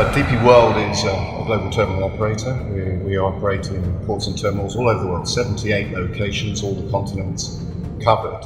DP World is a global terminal operator. We operate in ports and terminals all over the world, 78 locations, all the continents covered.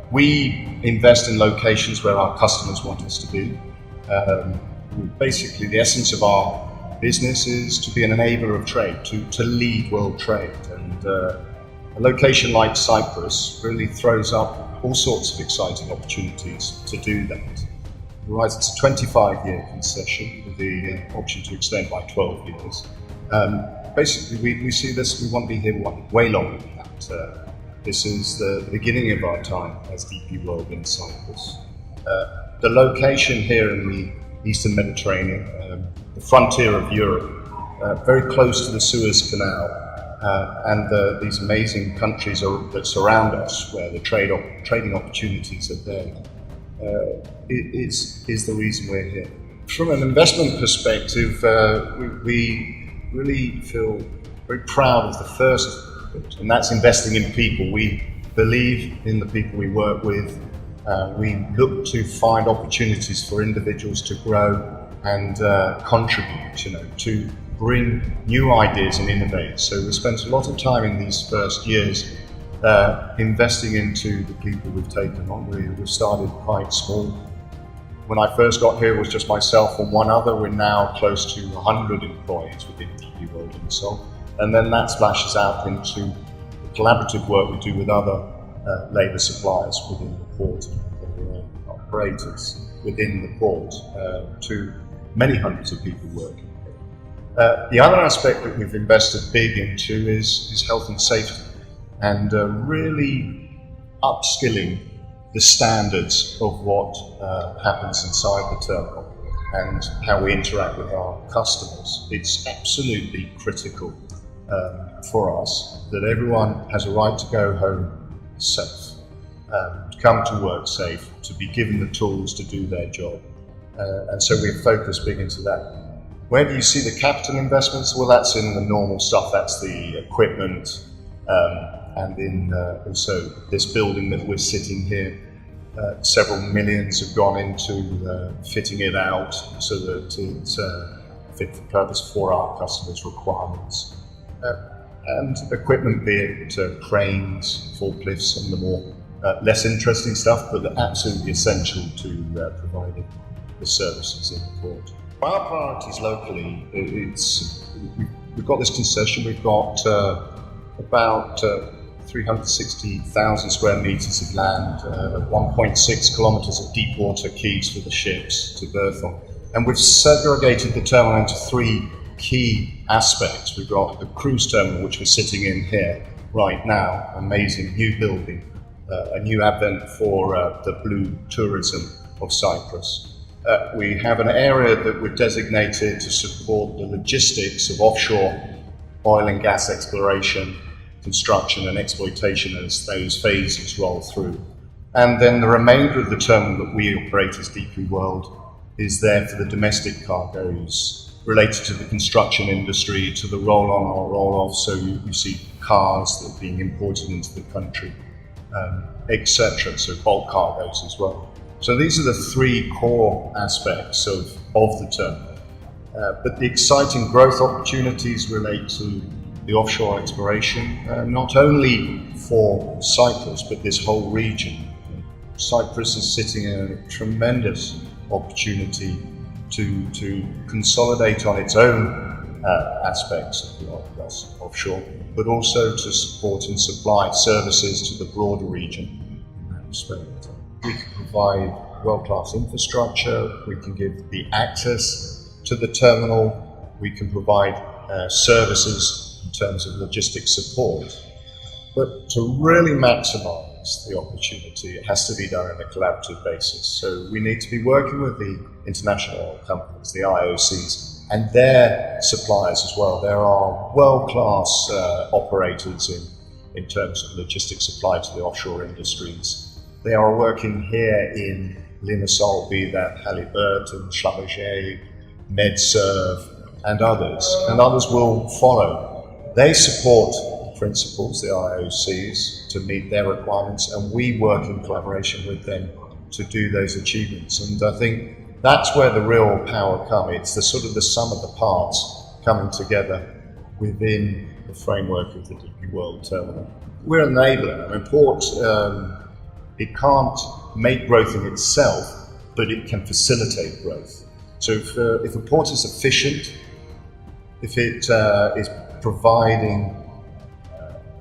We invest in locations where our customers want us to be. Basically, the essence of our business is to be an enabler of trade, to lead world trade. And a location like Cyprus really throws up all sorts of exciting opportunities to do that. Right, it's a 25-year concession with the option to extend by 12 years. Basically, we see this, we want to be here way longer than that. This is the beginning of our time as DP World in Cyprus. The location here in the Eastern Mediterranean, the frontier of Europe, very close to the Suez Canal, and these amazing countries that surround us, where the trading opportunities are there. Is the reason we're here. From an investment perspective, we really feel very proud of the first bit, and that's investing in people. We believe in the people we work with. We look to find opportunities for individuals to grow and contribute, to bring new ideas and innovate. So we spent a lot of time in these first years investing into the people we've taken on. We've started quite small. When I first got here, it was just myself and one other. We're now close to 100 employees within DP World Limassol. And then that splashes out into the collaborative work we do with other labour suppliers within the port, operators within the port, to many hundreds of people working here. The other aspect that we've invested big into is health and safety, and really upskilling the standards of what happens inside the terminal and how we interact with our customers. It's absolutely critical for us that everyone has a right to go home safe, to come to work safe, to be given the tools to do their job. And so we've focused big into that. Where do you see the capital investments? Well, that's in the normal stuff. That's the equipment, and in also this building that we're sitting here. Several millions have gone into fitting it out so that it's fit for purpose for our customers' requirements. And equipment, be it cranes, forklifts, and the more less interesting stuff, but absolutely essential to providing the services in the port. Our priorities locally, we've got this concession. We've got about 360,000 square metres of land, 1.6 kilometres of deep water quays for the ships to berth on. And we've segregated the terminal into three key aspects. We've got the cruise terminal, which we're sitting in here right now, amazing new building, a new advent for the blue tourism of Cyprus. We have an area that we've designated to support the logistics of offshore oil and gas exploration, construction and exploitation as those phases roll through. And then the remainder of the terminal that we operate as DP World is there for the domestic cargoes related to the construction industry, to the roll-on or roll-off. So you see cars that are being imported into the country, etc. So bulk cargoes as well. So these are the three core aspects of the terminal. But the exciting growth opportunities relate to the offshore exploration, not only for Cyprus, but this whole region. Cyprus is sitting in a tremendous opportunity to consolidate on its own aspects of the oil and gas offshore, but also to support and supply services to the broader region in that respect. We can provide world-class infrastructure, we can give the access to the terminal, we can provide services in terms of logistics support. But to really maximise the opportunity, it has to be done on a collaborative basis. So we need to be working with the international oil companies, the IOCs, and their suppliers as well. There are world-class operators in terms of logistics supply to the offshore industries. They are working here in Limassol, be that Halliburton, Schlumberger, MedServ, and others will follow. They support the principals, the IOCs, to meet their requirements, and we work in collaboration with them to do those achievements. And I think That's where the real power comes. It's the sort of the sum of the parts coming together within the framework of the DP World Terminal. We're an enabler. A port, it can't make growth in itself, but it can facilitate growth. So if a port is efficient, if it is providing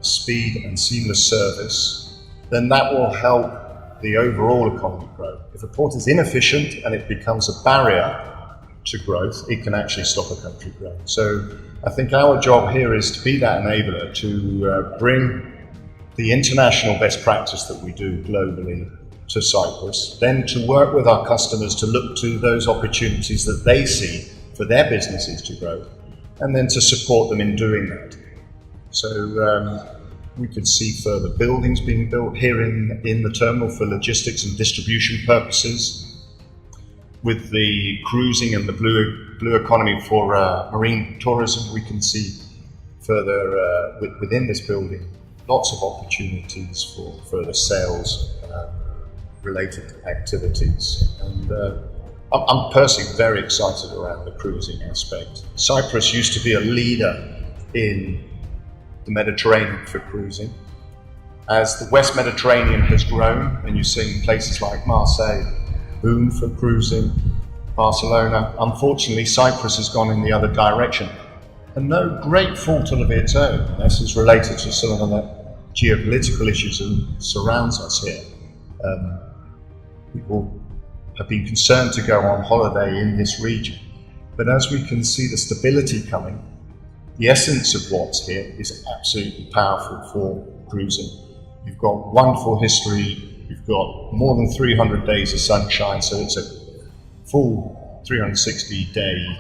speed and seamless service, then that will help the overall economy grow. If a port is inefficient and it becomes a barrier to growth, it can actually stop a country growing. So I think our job here is to be that enabler, to bring the international best practice that we do globally to Cyprus, then to work with our customers to look to those opportunities that they see for their businesses to grow, and then to support them in doing that. So we could see further buildings being built here in the terminal for logistics and distribution purposes. With the cruising and the blue economy for marine tourism, we can see further within this building lots of opportunities for further sales related activities. And I'm personally very excited around the cruising aspect. Cyprus used to be a leader in the Mediterranean for cruising. As the West Mediterranean has grown, and you're seeing places like Marseille boom for cruising, Barcelona, unfortunately Cyprus has gone in the other direction. And no great fault of its own. This is related to some of the geopolitical issues that surrounds us here. People have been concerned to go on holiday in this region. But as we can see the stability coming, the essence of what's here is absolutely powerful for cruising. You've got wonderful history, you've got more than 300 days of sunshine, so it's a full 360-day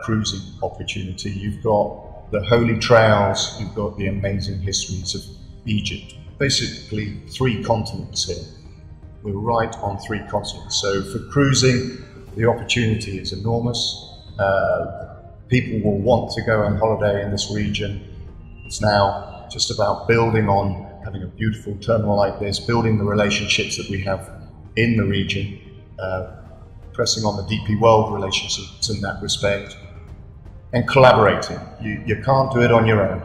cruising opportunity. You've got the holy trails, you've got the amazing histories of Egypt. Basically 3 continents here. We're right on 3 continents. So for cruising, the opportunity is enormous. People will want to go on holiday in this region. It's now just about building on having a beautiful terminal like this, building the relationships that we have in the region, pressing on the DP World relationships in that respect, and collaborating. You can't do it on your own.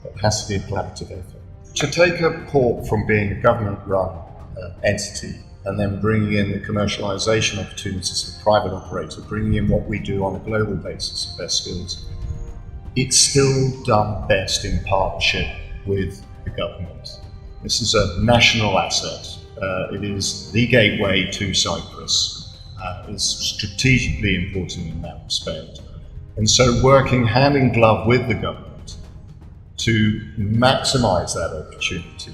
It has to be a collaborative effort. To take a port from being a government-run entity and then bringing in the commercialization opportunities for private operator, bringing in what we do on a global basis of best skills, it's still done best in partnership with the government. This is a national asset. It is the gateway to Cyprus. It's strategically important in that respect. And so working hand in glove with the government to maximize that opportunity,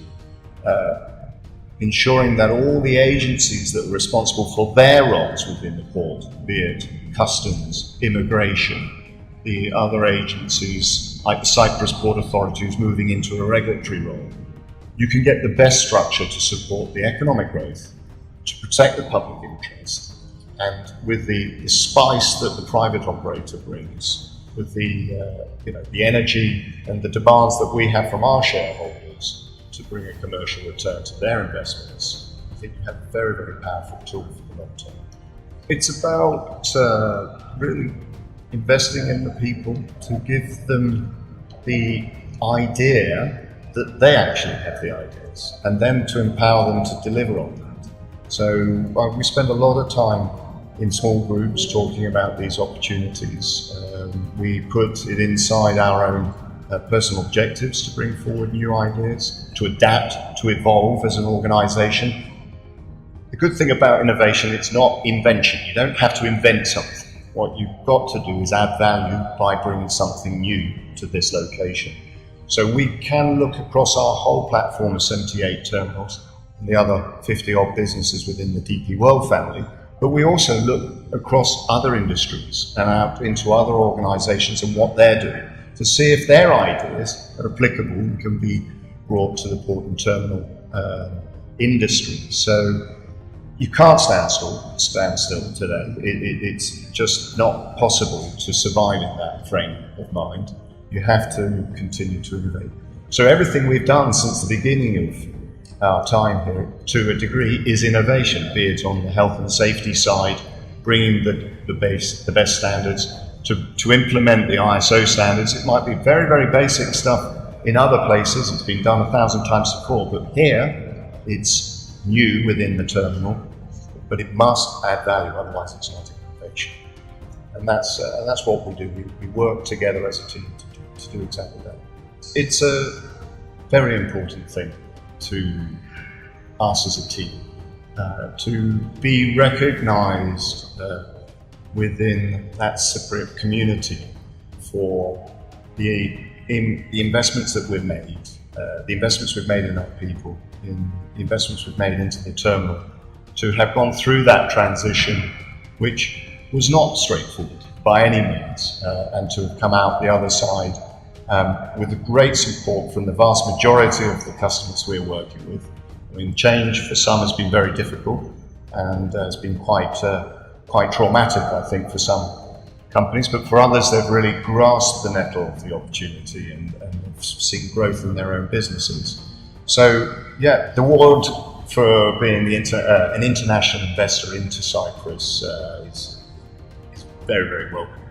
ensuring that all the agencies that are responsible for their roles within the port, be it customs, immigration, the other agencies like the Cyprus Port Authority who's moving into a regulatory role, you can get the best structure to support the economic growth, to protect the public interest, and with the spice that the private operator brings, with the energy and the demands that we have from our shareholders to bring a commercial return to their investments, I think you have a very, very powerful tool for the long term. It's about really investing in the people to give them the idea that they actually have the ideas, and then to empower them to deliver on that. So we spend a lot of time in small groups talking about these opportunities. We put it inside our own personal objectives to bring forward new ideas, to adapt, to evolve as an organisation. The good thing about innovation, it's not invention. You don't have to invent something. What you've got to do is add value by bringing something new to this location. So we can look across our whole platform of 78 terminals and the other 50-odd businesses within the DP World family, but we also look across other industries and out into other organisations and what they're doing to see if their ideas are applicable and can be brought to the port and terminal industry. So you can't stand still today. It's just not possible to survive in that frame of mind. You have to continue to innovate. So everything we've done since the beginning of our time here, to a degree, is innovation, be it on the health and safety side, bringing the best standards, to implement the ISO standards. It might be very, very basic stuff in other places. It's been done 1,000 times before, but here it's new within the terminal, but it must add value, otherwise it's not innovation. And that's what we do. We work together as a team to do exactly that. It's a very important thing to us as a team, to be recognised within that Cypriot community for the investments that we've made, the investments we've made in our people, in the investments we've made into the terminal, to have gone through that transition, which was not straightforward by any means, and to have come out the other side with a great support from the vast majority of the customers we're working with. I mean, change for some has been very difficult and has been quite traumatic, I think, for some companies, but for others they've really grasped the nettle of the opportunity and have seen growth in their own businesses. So yeah, the award for being an international investor into Cyprus is very, very welcome,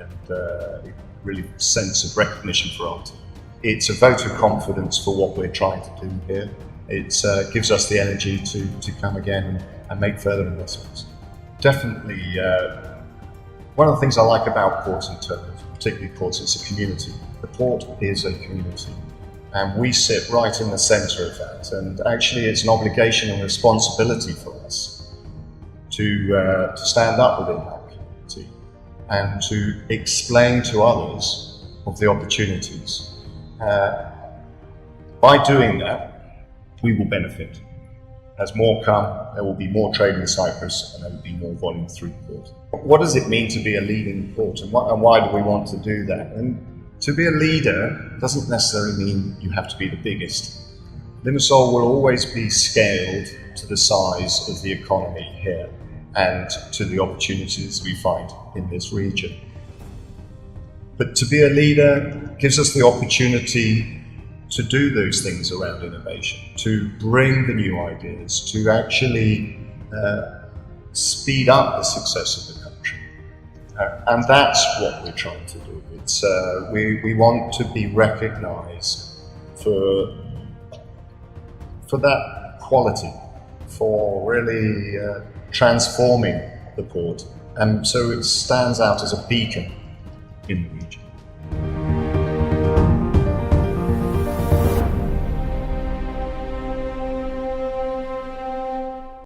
and really sense of recognition for our team. It's a vote of confidence for what we're trying to do here. It gives us the energy to come again and make further investments. Definitely, one of the things I like about ports and terminals, particularly ports, it's a community. The port is a community, and we sit right in the centre of that. And actually, it's an obligation and responsibility for us to stand up within that community and to explain to others of the opportunities. By doing that, we will benefit. As more come, there will be more trade in Cyprus and there will be more volume through the port. What does it mean to be a leading port, and why do we want to do that? And to be a leader doesn't necessarily mean you have to be the biggest. Limassol will always be scaled to the size of the economy here and to the opportunities we find in this region. But to be a leader gives us the opportunity to do those things around innovation, to bring the new ideas, to actually speed up the success of the country. And that's what we're trying to do. It's, we want to be recognised for that quality, for really transforming the port, and so it stands out as a beacon in the region.